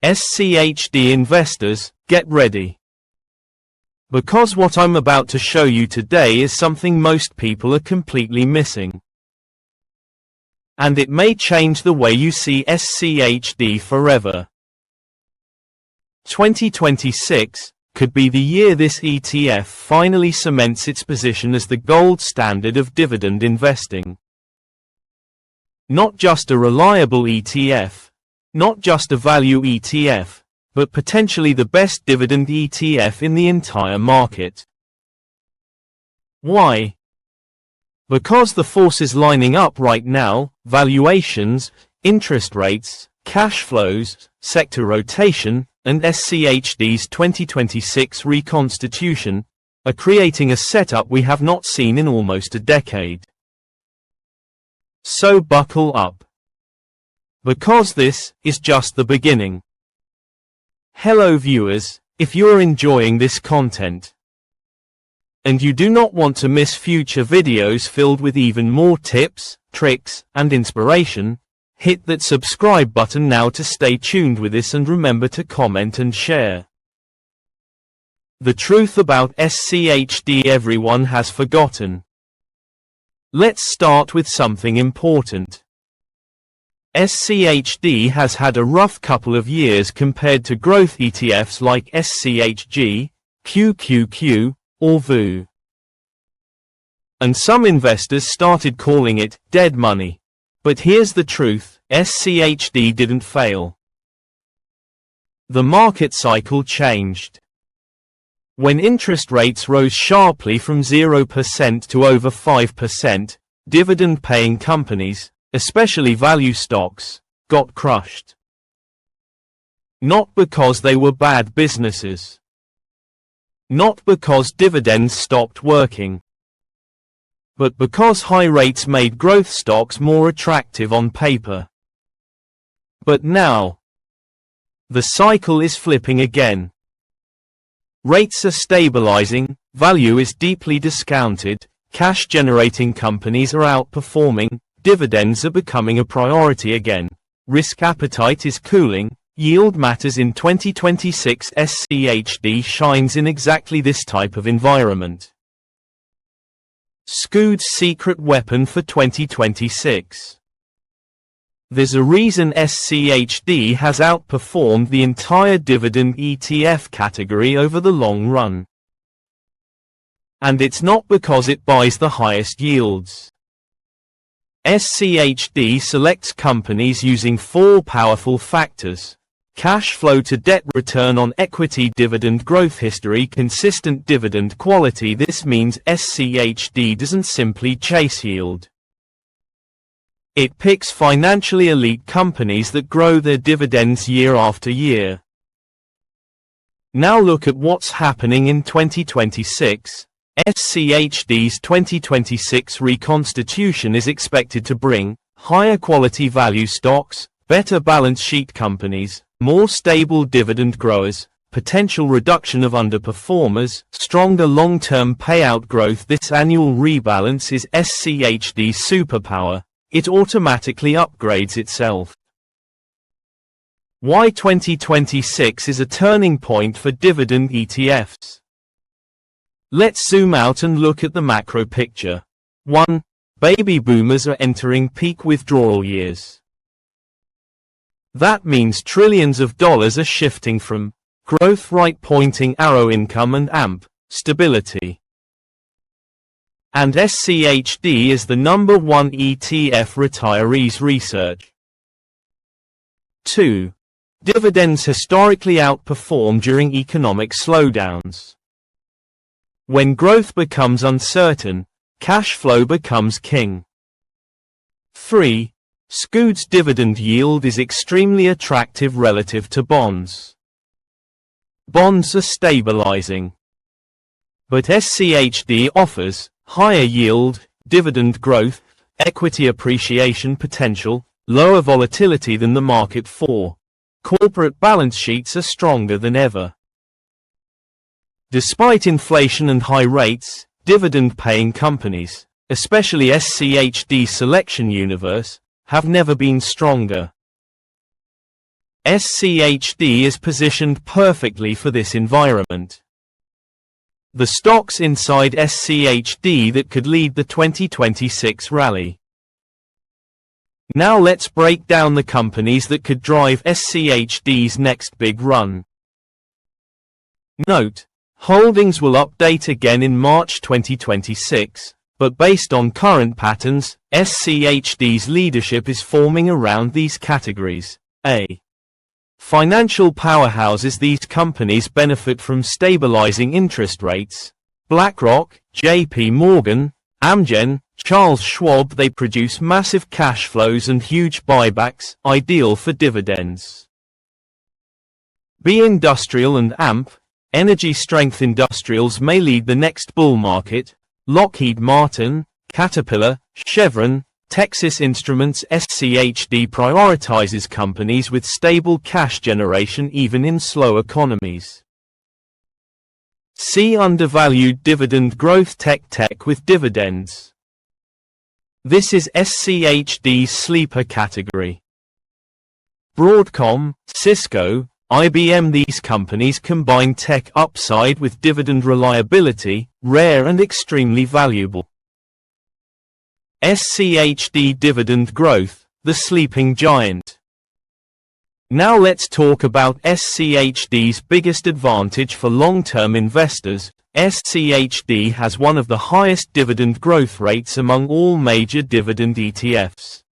SCHD investors, get ready. Because what I'm about to show you today is something most people are completely missing. And it may change the way you see SCHD forever. 2026 could be the year this ETF finally cements its position as the gold standard of dividend investing. Not just a reliable ETF, not just a value ETF, but potentially the best dividend ETF in the entire market. Why? Because the forces lining up right now, valuations, interest rates, cash flows, sector rotation, and SCHD's 2026 reconstitution, are creating a setup we have not seen in almost a decade. So buckle up. Because this is just the beginning. Hello viewers, if you're enjoying this content, and you do not want to miss future videos filled with even more tips, tricks, and inspiration, hit that subscribe button now to stay tuned with this and remember to comment and share. The truth about SCHD everyone has forgotten. Let's start with something important. SCHD has had a rough couple of years compared to growth ETFs like SCHG, QQQ, or VU. And some investors started calling it dead money. But here's the truth, SCHD didn't fail. The market cycle changed. When interest rates rose sharply from 0% to over 5%, dividend-paying companies, especially value stocks, got crushed. Not because they were bad businesses. Not because dividends stopped working. But because high rates made growth stocks more attractive on paper. But now, the cycle is flipping again. Rates are stabilizing, value is deeply discounted, cash-generating companies are outperforming, dividends are becoming a priority again, risk appetite is cooling, yield matters in 2026. SCHD shines in exactly this type of environment. SCHD's secret weapon for 2026. There's a reason SCHD has outperformed the entire dividend ETF category over the long run. And it's not because it buys the highest yields. SCHD selects companies using 4 powerful factors: cash flow to debt, return on equity, dividend growth history, consistent dividend quality. This means SCHD doesn't simply chase yield. It picks financially elite companies that grow their dividends year after year. Now look at what's happening in 2026. SCHD's 2026 reconstitution is expected to bring higher quality value stocks, better balance sheet companies, more stable dividend growers, potential reduction of underperformers, stronger long-term payout growth. This annual rebalance is SCHD's superpower. It automatically upgrades itself. Why 2026 is a turning point for dividend ETFs? Let's zoom out and look at the macro picture. 1. Baby boomers are entering peak withdrawal years. That means trillions of dollars are shifting from growth right pointing arrow income and AMP stability. And SCHD is the #1 ETF retirees research. 2. Dividends historically outperform during economic slowdowns. When growth becomes uncertain, cash flow becomes king. 3. SCHD's dividend yield is extremely attractive relative to bonds. Bonds are stabilizing. But SCHD offers higher yield, dividend growth, equity appreciation potential, lower volatility than the market for. Corporate balance sheets are stronger than ever. Despite inflation and high rates, dividend-paying companies, especially SCHD selection universe, have never been stronger. SCHD is positioned perfectly for this environment. The stocks inside SCHD that could lead the 2026 rally. Now let's break down the companies that could drive SCHD's next big run. Note: holdings will update again in March 2026, but based on current patterns, SCHD's leadership is forming around these categories. A. Financial powerhouses. These companies benefit from stabilizing interest rates. BlackRock, JP Morgan, Amgen, Charles Schwab. They produce massive cash flows and huge buybacks, ideal for dividends. B. Industrial and AMP. Energy strength industrials may lead the next bull market. Lockheed Martin, Caterpillar, Chevron, Texas Instruments. SCHD prioritizes companies with stable cash generation even in slow economies. C. Undervalued dividend growth. Tech with dividends. This is SCHD's sleeper category. Broadcom, Cisco, IBM. These companies combine tech upside with dividend reliability, rare and extremely valuable. SCHD dividend growth, the sleeping giant. Now let's talk about SCHD's biggest advantage for long-term investors. SCHD has one of the highest dividend growth rates among all major dividend ETFs.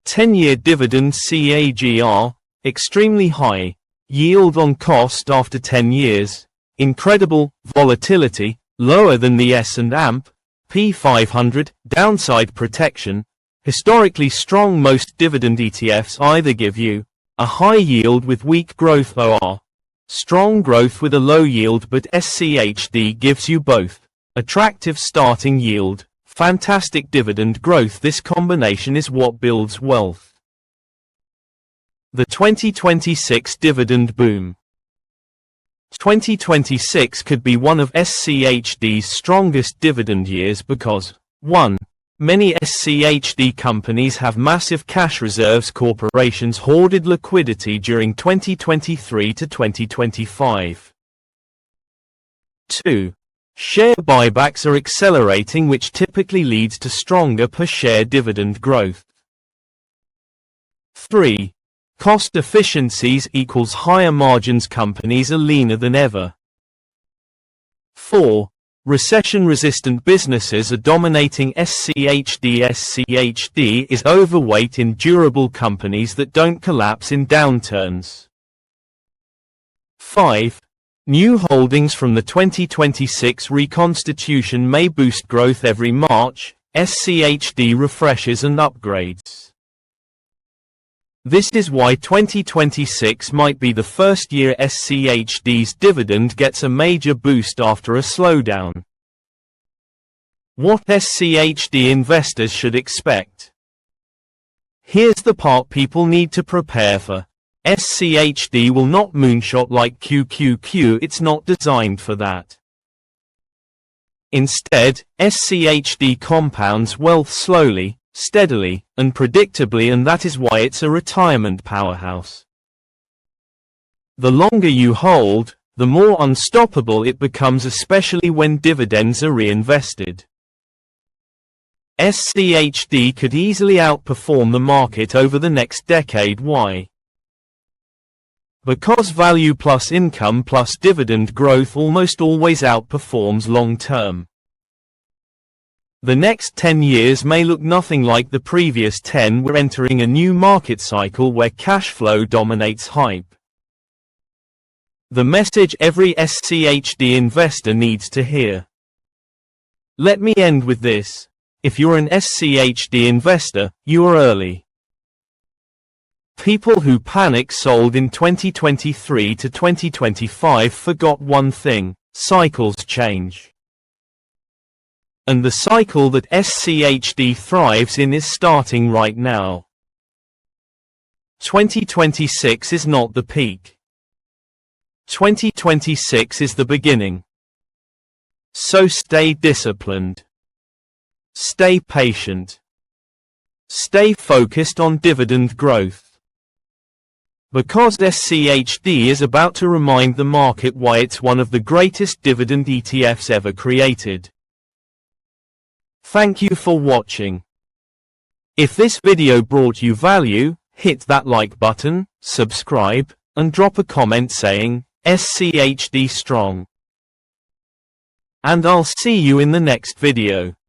10-year dividend CAGR, extremely high. Yield on cost after 10 years, incredible. Volatility, lower than the S&P 500. Downside protection, historically strong. Most dividend ETFs either give you a high yield with weak growth or strong growth with a low yield, but SCHD gives you both. Attractive starting yield, fantastic dividend growth. This combination is what builds wealth. The 2026 dividend boom. 2026 could be one of SCHD's strongest dividend years because 1. Many SCHD companies have massive cash reserves. Corporations hoarded liquidity during 2023 to 2025. 2. Share buybacks are accelerating, which typically leads to stronger per share dividend growth. 3. Cost efficiencies equals higher margins. Companies are leaner than ever. 4. Recession-resistant businesses are dominating SCHD. SCHD is overweight in durable companies that don't collapse in downturns. 5. New holdings from the 2026 reconstitution may boost growth. Every March, SCHD refreshes and upgrades. This is why 2026 might be the first year SCHD's dividend gets a major boost after a slowdown. What SCHD investors should expect. Here's the part people need to prepare for. SCHD will not moonshot like QQQ. It's not designed for that. Instead, SCHD compounds wealth slowly, steadily, and predictably, and that is why it's a retirement powerhouse. The longer you hold, the more unstoppable it becomes, especially when dividends are reinvested. SCHD could easily outperform the market over the next decade. Why? Because value plus income plus dividend growth almost always outperforms long term. The next 10 years may look nothing like the previous 10. We're entering a new market cycle where cash flow dominates hype. The message every SCHD investor needs to hear. Let me end with this. If you're an SCHD investor, you are early. People who panic sold in 2023 to 2025 forgot one thing: cycles change. And the cycle that SCHD thrives in is starting right now. 2026 is not the peak. 2026 is the beginning. So stay disciplined. Stay patient. Stay focused on dividend growth. Because SCHD is about to remind the market why it's one of the greatest dividend ETFs ever created. Thank you for watching. If this video brought you value, hit that like button, subscribe, and drop a comment saying, SCHD strong. And I'll see you in the next video.